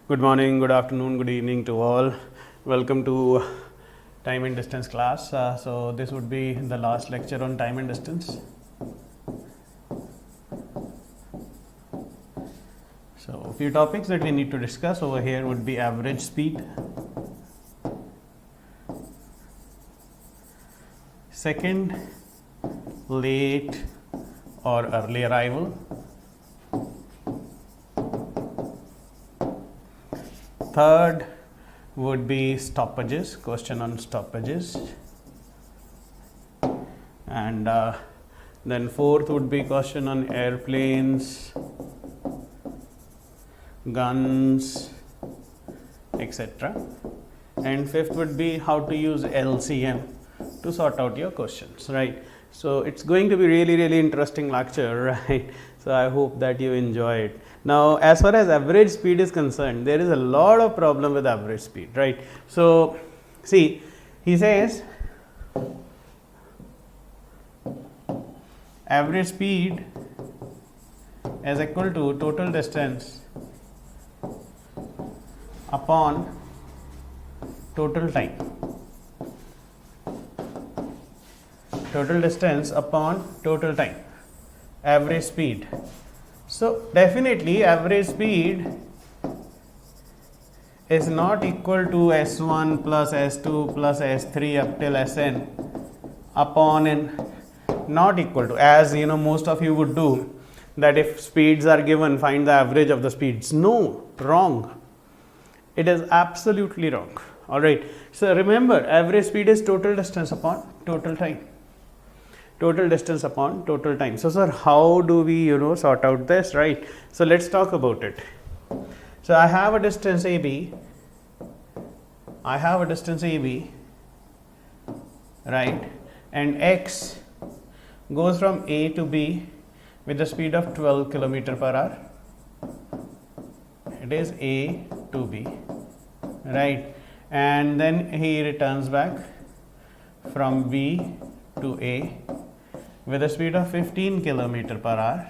Good morning, good afternoon, good evening to all. Welcome to time and distance class. So this would be the last lecture on time and distance. So a few topics that we need to discuss over here would be average speed. Second, late or early arrival. Third would be stoppages, question on stoppages. And then fourth would be question on airplanes, guns, etc. And fifth would be how to use LCM to sort out your questions, right? So it's going to be really interesting lecture, right? So I hope that you enjoy it. Now, as far as average speed is concerned, there is a lot of problem with average speed, right? So, see, he says average speed is equal to total distance upon total time. Total distance upon total time. Average speed. So definitely average speed is not equal to S1 plus S2 plus S3 up till Sn upon n, not equal to, as you know most of you would do, that if speeds are given, find the average of the speeds. No, wrong. It is absolutely wrong. Alright. So remember, average speed is total distance upon total time. Total distance upon total time. So sir, how do we sort out this, right? So let's talk about it. So I have a distance AB, right, and x goes from A to B with the speed of 12 km per hour. It is A to B, right, and then he returns back from B to A with a speed of 15 km per hour,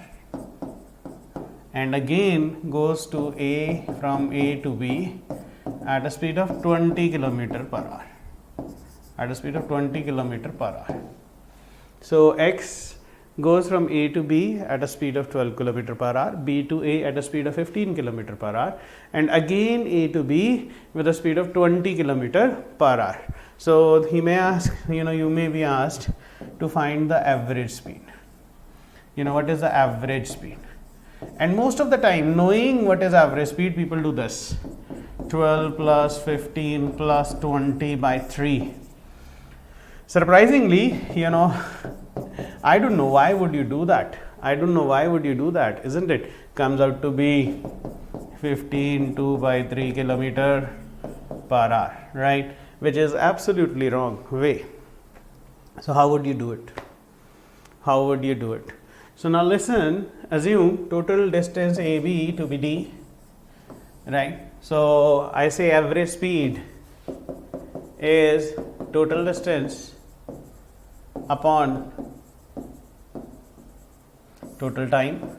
and again goes to A from A to B at a speed of 20 km per hour. At a speed of 20 km per hour. So x goes from A to B at a speed of 12 km per hour, B to A at a speed of 15 km per hour, and again A to B with a speed of 20 km per hour. So he may ask, you may be asked to find the average speed. What is the average speed? And most of the time, knowing what is average speed, people do this: 12 plus 15 plus 20 by 3. Surprisingly, I don't know why would you do that. Isn't it? Comes out to be 15 2 by 3 km per hour, right? Which is absolutely wrong way. So how would you do it? So now listen, assume total distance AB to be D, right? So I say average speed is total distance upon total time,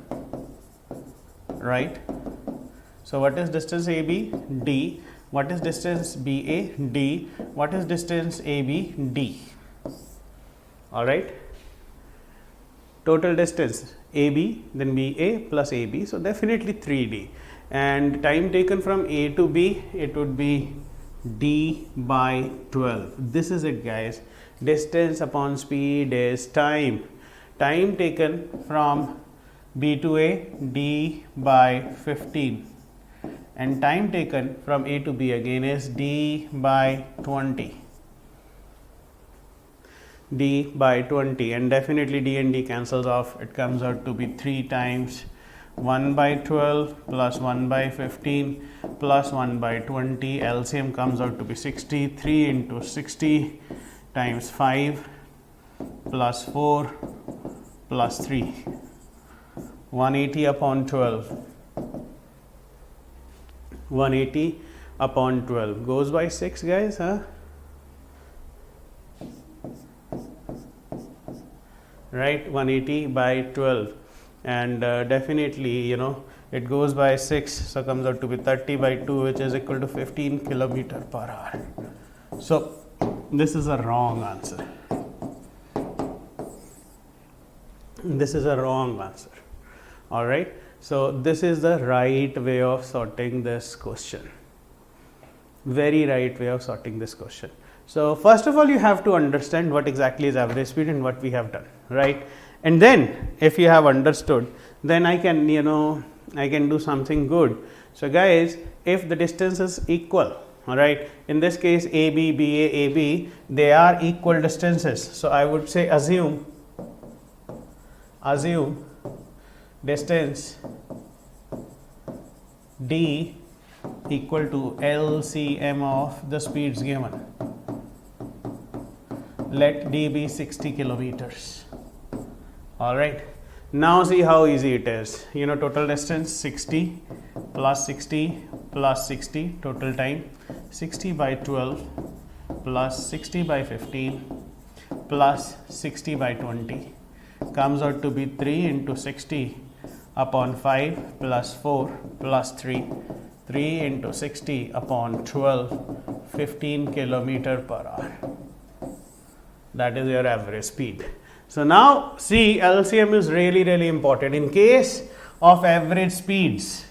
right? So what is distance AB? D. What is distance BA? D. What is distance AB? D. Alright. Total distance AB, then BA plus AB. So definitely 3D. And time taken from A to B, it would be D by 12. This is it, guys. Distance upon speed is time. Time taken from B to A, D by 15. And time taken from A to B again is D by 20. D by 20, and definitely D and D cancels off. It comes out to be 3 times 1 by 12 plus 1 by 15 plus 1 by 20. LCM comes out to be 60. 3 into 60 times 5 plus 4 plus 3. 180 upon 12. 180 upon 12 goes by 6, guys, huh? Right, 180 by 12, and definitely it goes by 6, so comes out to be 30 by 2, which is equal to 15 kilometer per hour. So this is a wrong answer. This is a wrong answer. All right. So this is the right way of sorting this question. Very right way of sorting this question. So first of all, you have to understand what exactly is average speed and what we have done, right? And then if you have understood, then I can, I can do something good. So guys, if the distance is equal, all right, in this case AB, BA, AB, they are equal distances. So I would say assume distance D equal to LCM of the speeds given. Let D be 60 kilometers. All right. Now see how easy it is. Total distance 60 plus 60 plus 60, total time 60 by 12 plus 60 by 15 plus 60 by 20 comes out to be 3 into 60 upon 5 plus 4 plus 3 into 60 upon 12, 15 kilometer per hour. That is your average speed. So now see, LCM is really, really important. In case of average speeds,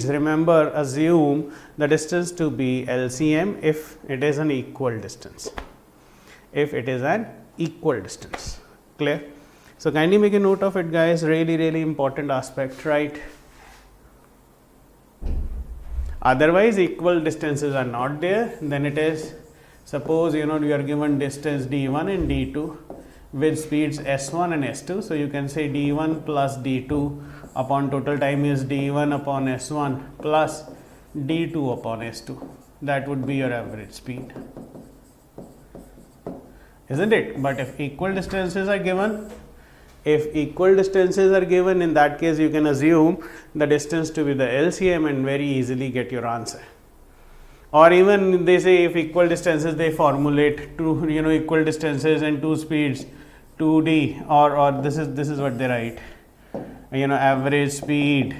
remember, assume the distance to be LCM if it is an equal distance. Clear? So kindly make a note of it, guys. Really, really important aspect, right? Otherwise, equal distances are not there. Then it is, suppose you are given distance D1 and D2 with speeds S1 and S2. So you can say D1 plus D2 upon total time is D1 upon S1 plus D2 upon S2. That would be your average speed, isn't it? But if equal distances are given, in that case you can assume the distance to be the LCM and very easily get your answer. Or even they say if equal distances, they formulate two equal distances and two speeds 2D, or this is what they write, average speed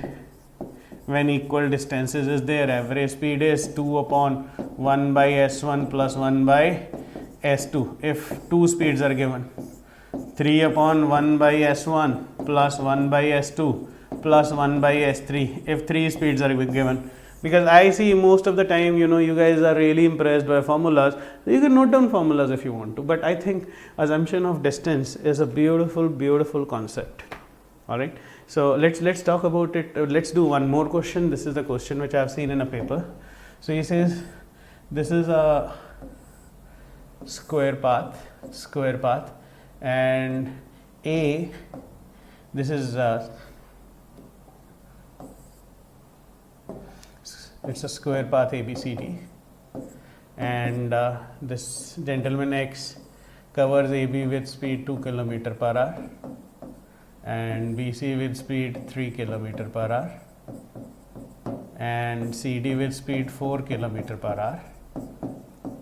when equal distances is there, average speed is 2 upon 1 by S1 plus 1 by S2 if two speeds are given, 3 upon 1 by S1 plus 1 by S2 plus 1 by S3 if three speeds are given. Because I see most of the time, you guys are really impressed by formulas. You can note down formulas if you want to, but I think assumption of distance is a beautiful, beautiful concept. All right. So let's talk about it. Let's do one more question. This is the question which I have seen in a paper. So he says this is a square path, and A, this is it's a square path ABCD, and this gentleman X covers AB with speed 2 km per hour and BC with speed 3 km per hour and CD with speed 4 km per hour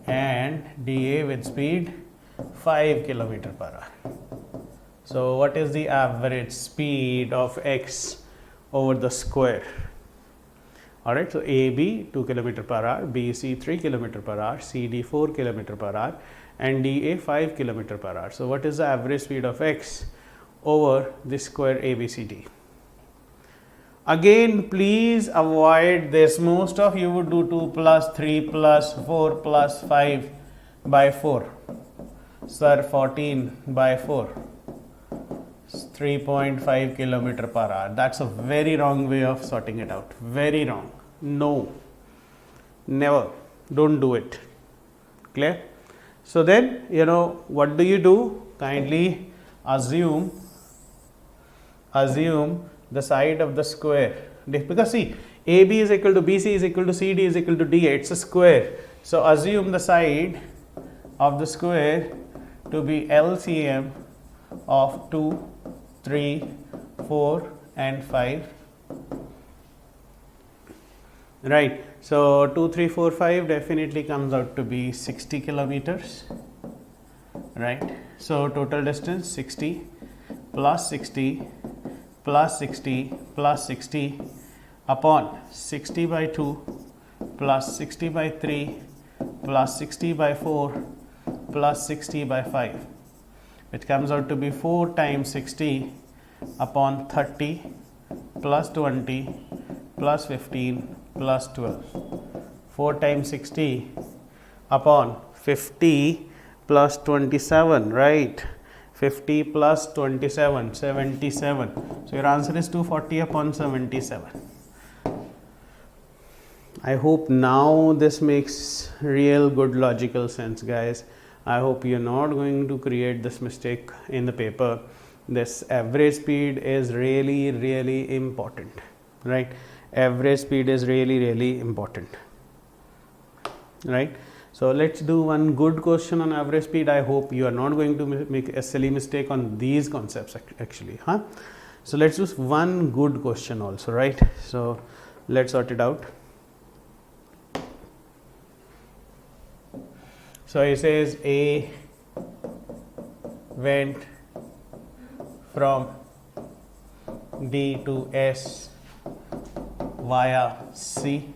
and DA with speed 5 km per hour. So what is the average speed of X over the square? Alright, so AB 2 km per hour, BC 3 km per hour, CD 4 km per hour and DA 5 km per hour. So what is the average speed of X over this square ABCD? Again, please avoid this. Most of you would do 2 plus 3 plus 4 plus 5 by 4. Sir, 14 by 4. 3.5 km per hour. That's a very wrong way of sorting it out. Very wrong. No. Never. Don't do it. Clear? So then, what do you do? Kindly assume the side of the square. Because see, AB is equal to BC is equal to CD is equal to DA. It's a square. So assume the side of the square to be LCM of 2, 3, 4 and 5. Right. So 2, 3, 4, 5 definitely comes out to be 60 kilometers. Right. So total distance 60 plus 60 plus 60 upon 60 by 2 plus 60 by 3 plus 60 by 4 plus 60 by 5, which comes out to be 4 times 60 upon 30 plus 20 plus 15 plus 12. 4 times 60 upon 50 plus 27, right? 50 plus 27, 77. So your answer is 240 upon 77. I hope now this makes real good logical sense, guys. I hope you're not going to create this mistake in the paper. This average speed is really important, right? Average speed is really important, right? So let's do one good question on average speed. I hope you are not going to make a silly mistake on these concepts actually, huh? So let's do one good question also, right? So let's sort it out. So he says A went from D to S via C.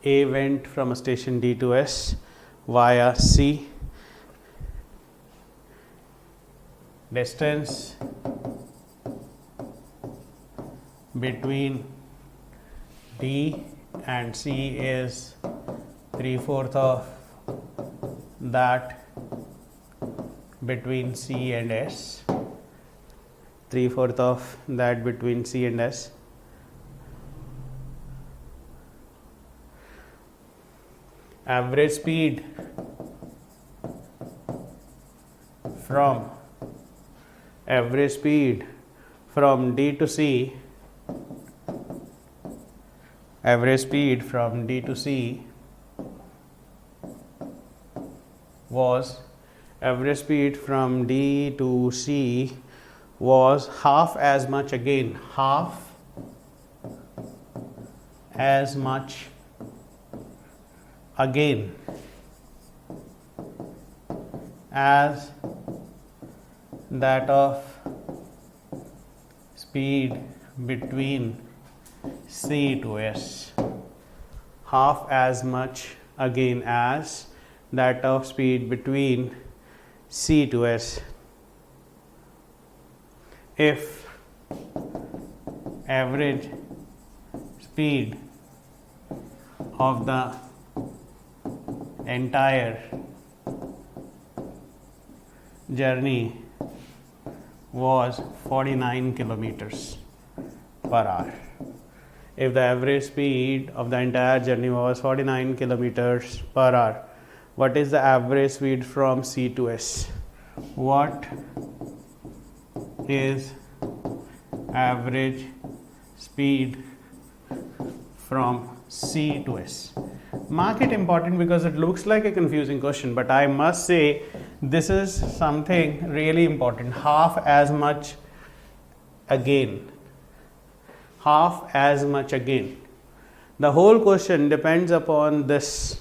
A went from a station D to S via C. Distance between D and C is 3/4 of that between C and S. 3/4 of that between C and S. Average speed from D to C, average speed from D to C was half as much again, half as much again as that of speed between C to S, half as much again as that of speed between C to S if average speed of the entire journey was 49 kilometers per hour. If the average speed of the entire journey was 49 kilometers per hour, what is the average speed from C to S? What is average speed from C to S? Mark it important because it looks like a confusing question, but I must say this is something really important. Half as much again. Half as much again. The whole question depends upon this.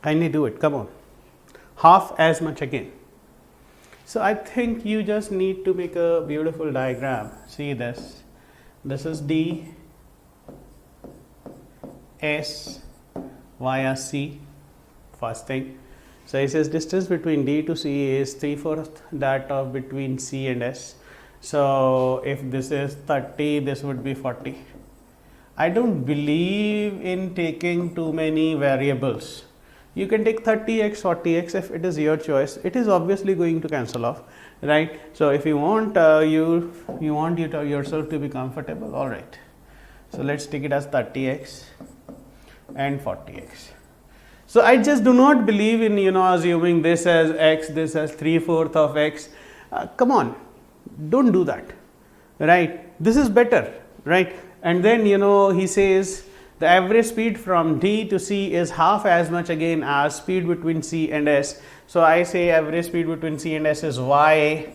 Kindly do it, come on. Half as much again. So I think you just need to make a beautiful diagram. See this. This is D, S via C, first thing. So he says distance between D to C is 3/4 that of between C and S. So if this is 30, this would be 40. I don't believe in taking too many variables. You can take 30x, 40x if it is your choice. It is obviously going to cancel off, right? So if you want yourself to be comfortable, all right. So let's take it as 30x and 40x. So I just do not believe in assuming this as x, this as 3/4 of x. Come on, don't do that, right? This is better, right? And then he says The average speed from D to C is half as much again as speed between C and S. So I say average speed between C and S is Y.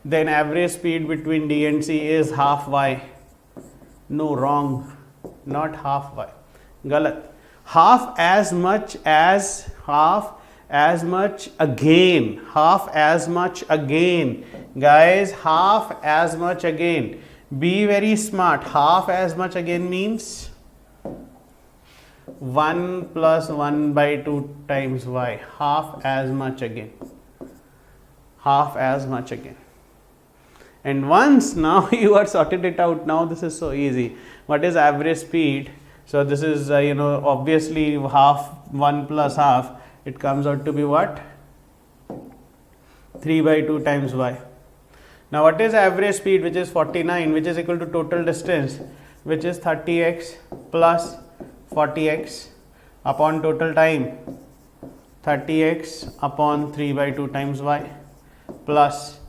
Then average speed between D and C is half Y. No, wrong. Not half Y. Galat. Half as much again. Half as much again. Guys, half as much again. Be very smart. Half as much again means 1 plus 1 by 2 times Y. Half as much again. Half as much again. And once now you are sorted it out, now this is so easy. What is average speed? So this is obviously half, 1 plus half, it comes out to be what? 3 by 2 times Y. Now what is average speed, which is 49, which is equal to total distance, which is 30x plus 40x upon total time, 30x upon 3 by 2 times Y plus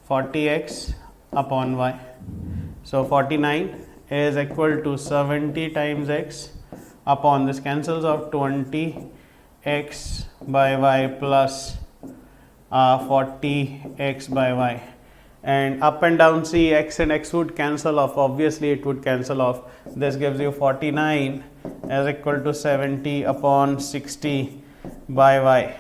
40x upon Y. So 49 is equal to 70 times x upon, this cancels out, 20x by Y plus 40x by Y. And up and down, see, x and x would cancel off, obviously it would cancel off. This gives you 49 is equal to 70 upon 60 by Y.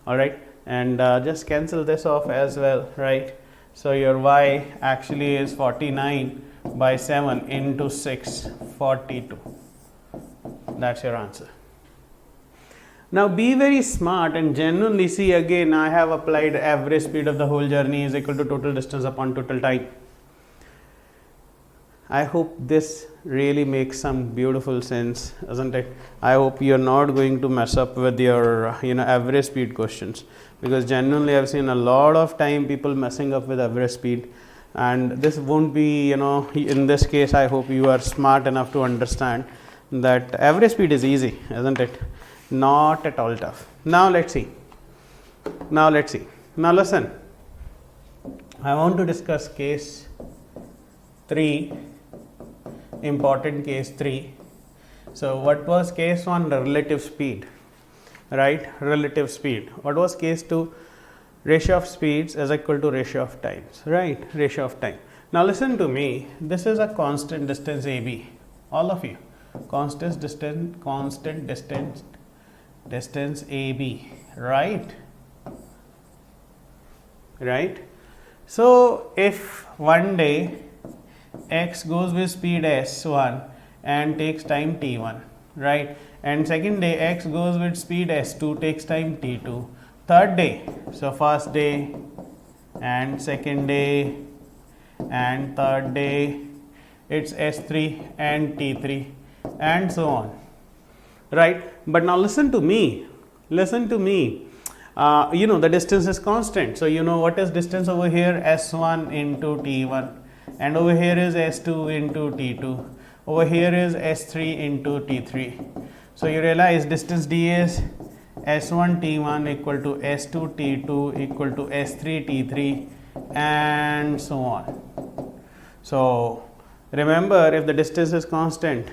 Alright, and just cancel this off as well, right? So your Y actually is 49 by 7 into 6, 42. That's your answer. Now be very smart and genuinely see, again I have applied average speed of the whole journey is equal to total distance upon total time. I hope this really makes some beautiful sense, isn't it? I hope you're not going to mess up with your average speed questions, because genuinely I've seen a lot of time people messing up with average speed, and this won't be, in this case I hope you are smart enough to understand that average speed is easy, isn't it? Not at all tough. Now let's see. Now listen. I want to discuss case 3, important case 3. So what was case 1? Relative speed, right? Relative speed. What was case 2? Ratio of speeds is equal to ratio of times, right? Ratio of time. Now listen to me. This is a constant distance AB. All of you. Constant distance AB, right? Right? So if one day x goes with speed s1 and takes time t1, right? And second day x goes with speed s2, takes time t2. Third day, so first day and second day and third day, it's s3 and t3 and so on, right? But now listen to me. The distance is constant. So what is distance over here? S1 into T1, and over here is S2 into T2. Over here is S3 into T3. So you realize distance D is S1 T1 equal to S2 T2 equal to S3 T3 and so on. So remember, if the distance is constant,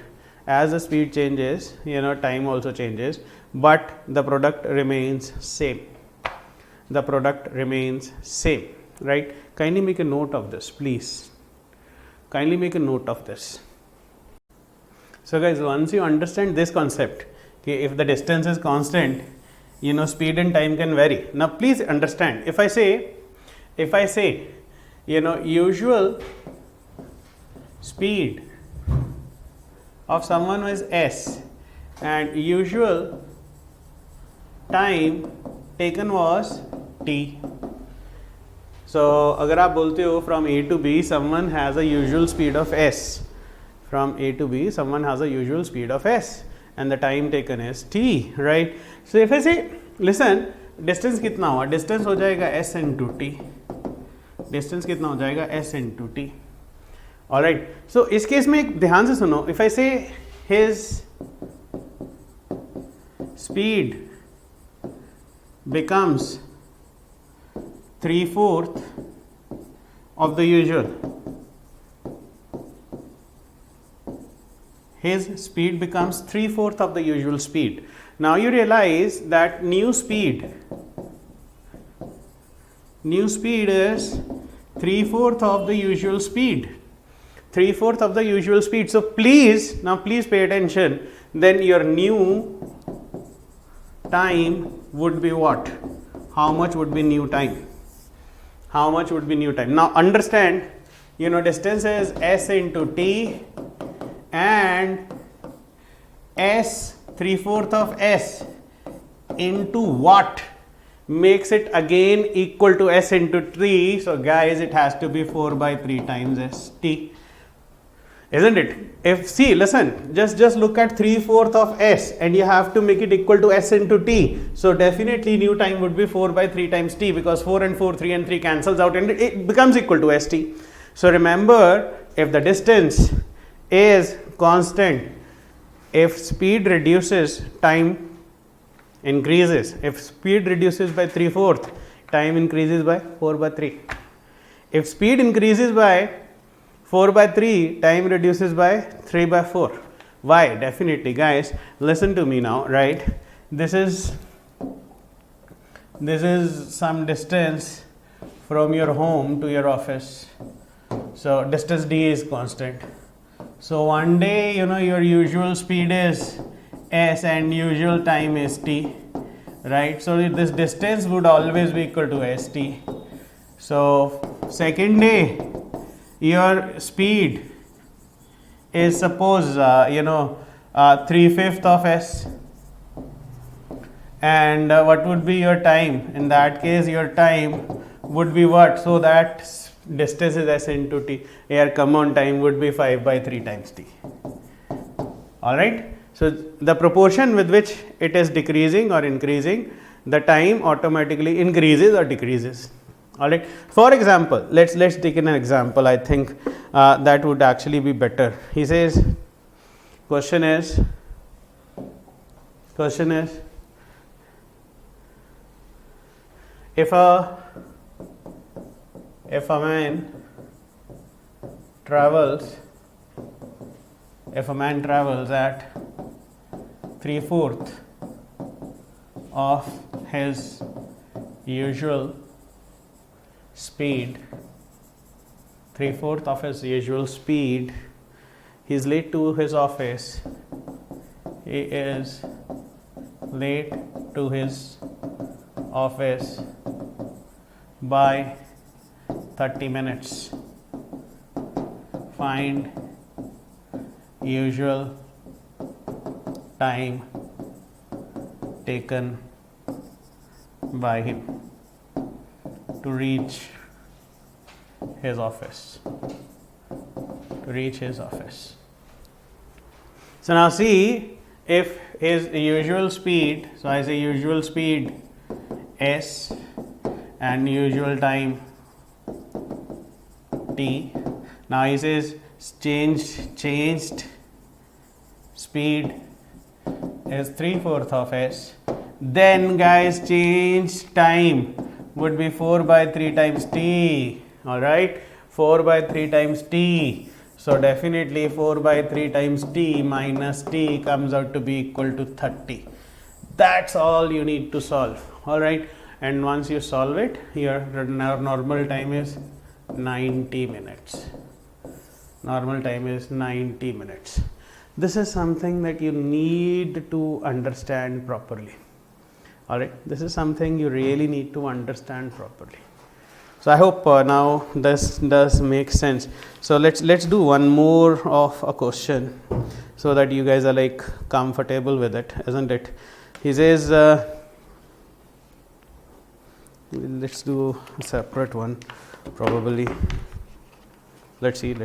as the speed changes, time also changes, but the product remains same. The product remains same, right? Kindly make a note of this, please. Kindly make a note of this. So guys, once you understand this concept, okay, if the distance is constant, speed and time can vary. Now please understand, if I say usual speed of someone is s and usual time taken was t. So अगर आप बोलते हो from A to B someone has a usual speed of s, from A to B someone has a usual speed of s and the time taken is t, right? So if I say, listen, distance कितना हुआ? Distance हो जाएगा s into t. Distance कितना हो जाएगा? s into t. Alright, so इस case में ध्यान से सुनो. If I say his speed becomes 3/4 of the usual, his speed becomes 3/4 of the usual speed. Now you realize that new speed is 3/4 of the usual speed. 3/4 of the usual speed. So please pay attention. Then your new time would be what? How much would be new time? How much would be new time? Now understand, distance is s into t, and s 3/4 of s into what makes it again equal to s into t. So guys, it has to be 4/3 times s t, isn't it? Listen, just look at 3/4 of s and you have to make it equal to s into t. So definitely new time would be 4/3 times t, because 4 and 4, 3 and 3 cancels out and it becomes equal to st. So remember, if the distance is constant, if speed reduces, time increases. If speed reduces by 3/4, time increases by 4/3. If speed increases by 4/3, time reduces by 3/4. Why? Definitely, guys, listen to me now, right? This is some distance from your home to your office. So distance d is constant. So one day, your usual speed is s and usual time is t, right? So this distance would always be equal to st. So second day, your speed is, suppose 3/5 of s, and what would be your time? In that case, your time would be what? So that distance is s into t. Here, come on, time would be 5/3 times t. All right. So the proportion with which it is decreasing or increasing, the time automatically increases or decreases. All right. For example, let's take an example. I think that would actually be better. He says, question is, if a man travels at 3/4 of his usual speed, 3/4 of his usual speed, he is late to his office. He is late to his office by 30 minutes. Find usual time taken by him to reach his office. So now see, if his usual speed, so I say usual speed s and usual time t. Now he says changed speed is 3/4 of s. Then guys, changed time would be 4/3 times t. All right, 4/3 times t. So definitely 4/3 times t minus t comes out to be equal to 30. That's all you need to solve. All right, and once you solve it, your normal time is 90 minutes. Normal time is 90 minutes. This is something that you need to understand properly. All right, this is something you really need to understand properly. So I hope now this does make sense. So let's do one more of a question so that you guys are like comfortable with it, isn't it? He says, let's do a separate one probably. Let's see.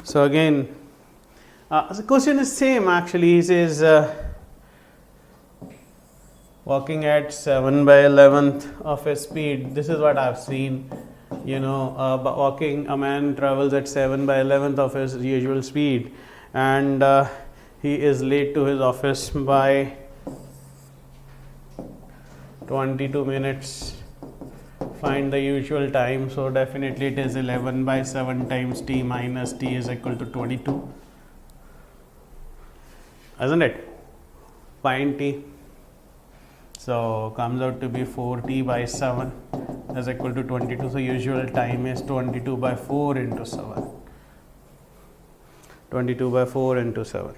So again, the question is same actually. He says walking at 7/11th of his speed. This is what I've seen. A man travels at 7/11th of his usual speed, and he is late to his office by 22 minutes find the usual time. So definitely it is 11 by 7 times t minus t is equal to 22, isn't it? Find t. So comes out to be 4t by 7 is equal to 22. So usual time is 22 by 4 into 7. 22 by 4 into 7.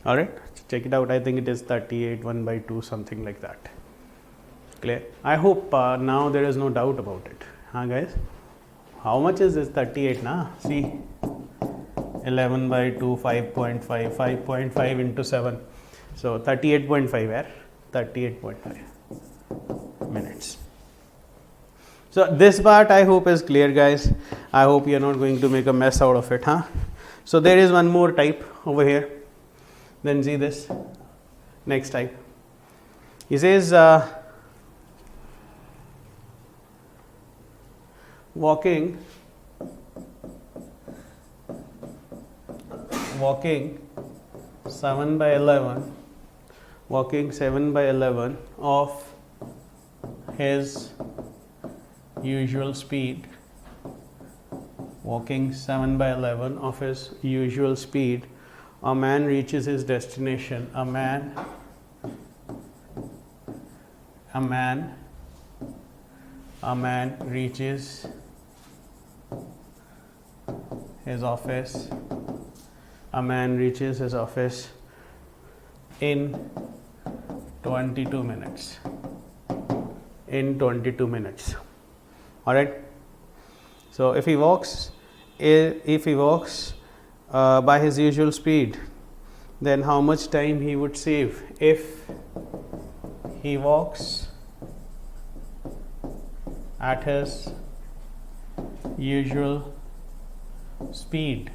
Alright, check it out. I think it is 38, 1 by 2, something like that. Clear? I hope now there is no doubt about it. Huh, guys? How much is this 38 na? See, 11 by 2, 5.5, 5.5 into 7. So 38.5, yeah? 38.5 minutes. So this part I hope is clear, guys. I hope you are not going to make a mess out of it, huh? So there is one more type over here. Then see this next type. He says walking 7 by 11, walking 7 by 11 of his usual speed, walking 7 by 11 of his usual speed, a man reaches his destination. A man reaches his office. A man reaches his office in 22 minutes. In 22 minutes. All right. So if he walks by his usual speed, then how much time he would save if he walks at his usual speed?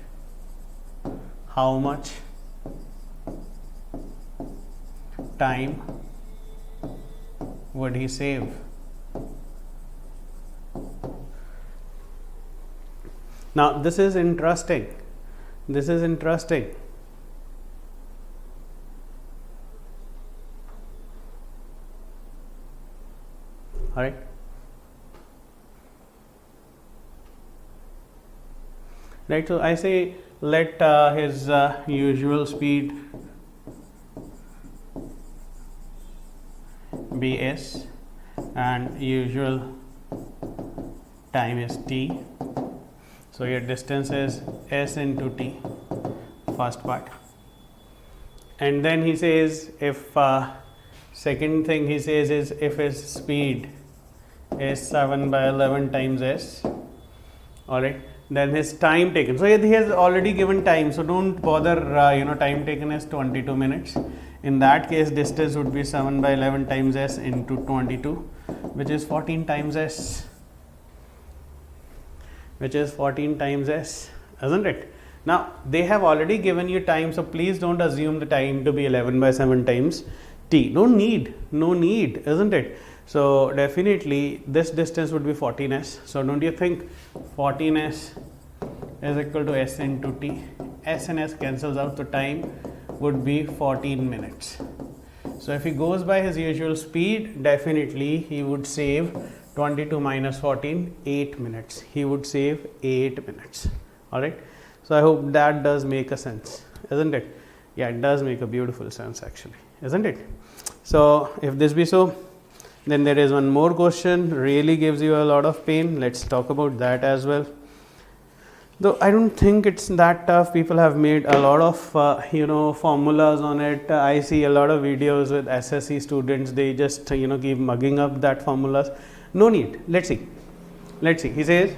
How much time would he save? Now this is interesting. This is interesting. All right. Right. So I say let his usual speed be s and usual time is t. So your distance is s into t, first part. And then he says if second thing he says is if his speed is 7 by 11 times s, all right, then his time taken. So he has already given time, so don't bother, time taken is 22 minutes. In that case, distance would be 7 by 11 times s into 22, which is 14 times s. Which is 14 times s, isn't it? Now they have already given you time, so please don't assume the time to be 11 by 7 times t. No need, isn't it? So definitely this distance would be 14s. So don't you think 14s is equal to s into t? S and s cancels out, so time would be 14 minutes. So if he goes by his usual speed, definitely he would save 22 minus 14, 8 minutes. He would save 8 minutes. All right. So I hope that does make a sense, isn't it? Yeah, it does make a beautiful sense actually, isn't it? So if this be so, then there is one more question, really gives you a lot of pain. Let's talk about that as well. Though I don't think it's that tough. People have made a lot of formulas on it. I see a lot of videos with SSC students. They just keep mugging up that formulas. No need. Let's see. He says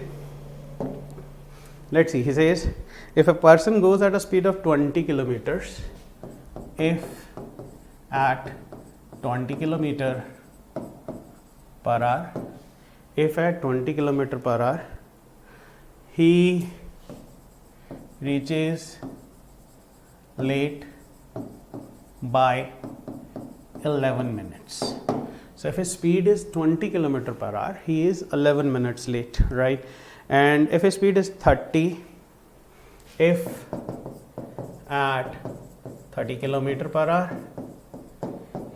if a person goes at a speed of 20 kilometers, if at 20 kilometer per hour, he reaches late by 11 minutes. So if his speed is 20 kilometer per hour, he is 11 minutes late, right? And if his speed is 30, if at 30 kilometer per hour,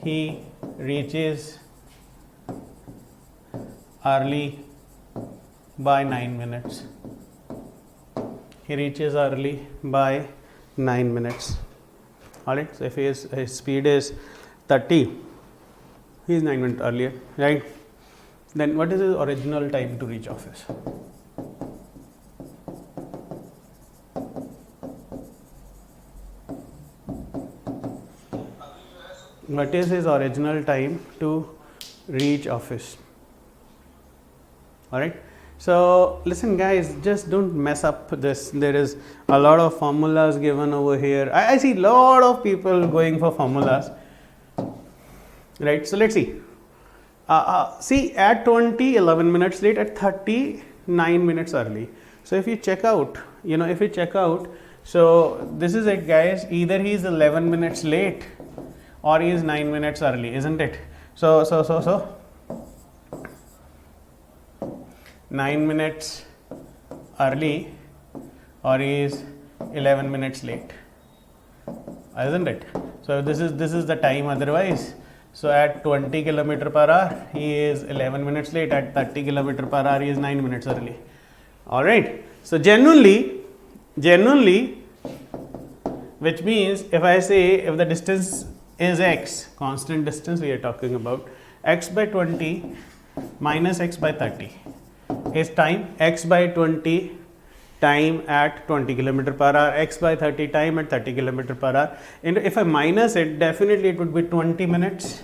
he reaches early by 9 minutes. He reaches early by 9 minutes. Alright, so if his speed is 30, he is 9 minutes earlier, right? Then what is his original time to reach office? What is his original time to reach office? Alright. So listen guys, just don't mess up this. There is a lot of formulas given over here. I see lot of people going for formulas, right? So let's see. See at 20, 11 minutes late, at 30, 9 minutes early. So if you check out, so this is it guys, either he is 11 minutes late or he is 9 minutes early, isn't it? So 9 minutes early or he is 11 minutes late, isn't it? So this is the time otherwise. So at 20 km per hour he is 11 minutes late, at 30 km per hour he is 9 minutes early. Alright. So genuinely, which means if I say if the distance is x, constant distance we are talking about, x by 20 minus x by 30 is time, x by 20 time at 20 km per hour, x by 30 time at 30 km per hour, and if I minus it, definitely it would be 20 minutes,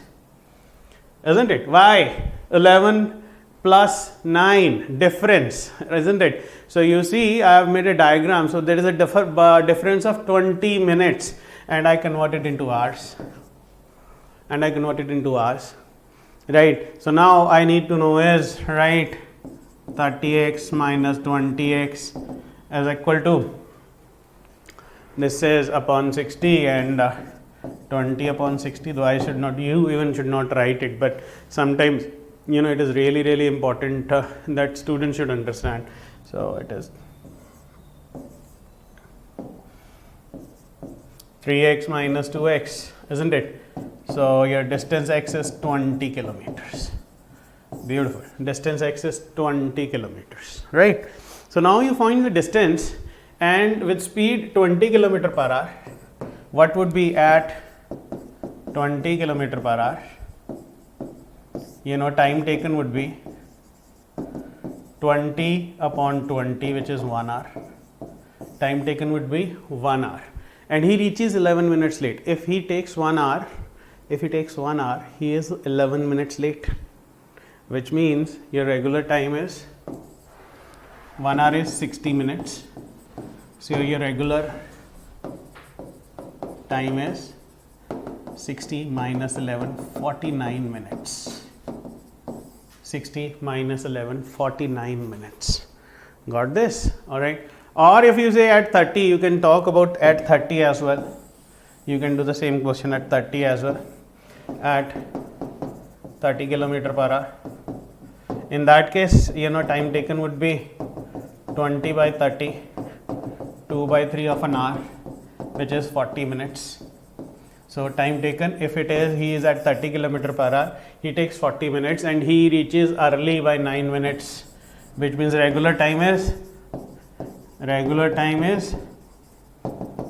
isn't it? Why? 11 plus 9 difference, isn't it? So you see I have made a diagram, so there is a difference of 20 minutes and I convert it into hours, right? So now I need to know is, right, 30x minus 20x is equal to, this is upon 60 and 20 upon 60, though you even should not write it, but sometimes it is really important that students should understand. So it is 3x minus 2x, isn't it? So your distance x is 20 kilometers. Beautiful. Distance x is 20 kilometers, right? So now you find the distance, and with speed 20 km per hour, what would be at 20 km per hour? Time taken would be 20 upon 20, which is 1 hour. Time taken would be 1 hour, and he reaches 11 minutes late. If he takes 1 hour, he is 11 minutes late, which means your regular time is 1 hour is 60 minutes. So your regular time is 60 minus 11, 49 minutes. 60 minus 11, 49 minutes. Got this? Alright. Or if you say at 30, you can talk about at 30 as well. You can do the same question at 30 as well. At 30 km per hour. In that case, time taken would be 20 by 30, 2 by 3 of an hour, which is 40 minutes. So time taken, if it is he is at 30 km per hour, he takes 40 minutes and he reaches early by 9 minutes, which means regular time is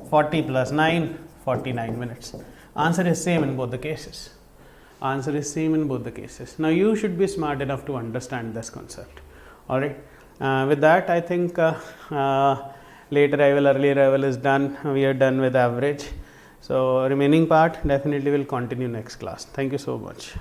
40 plus 9, 49 minutes. Answer is same in both the cases. Now you should be smart enough to understand this concept. Alright. With that, I think late arrival, early arrival is done. We are done with average. So remaining part definitely will continue next class. Thank you so much.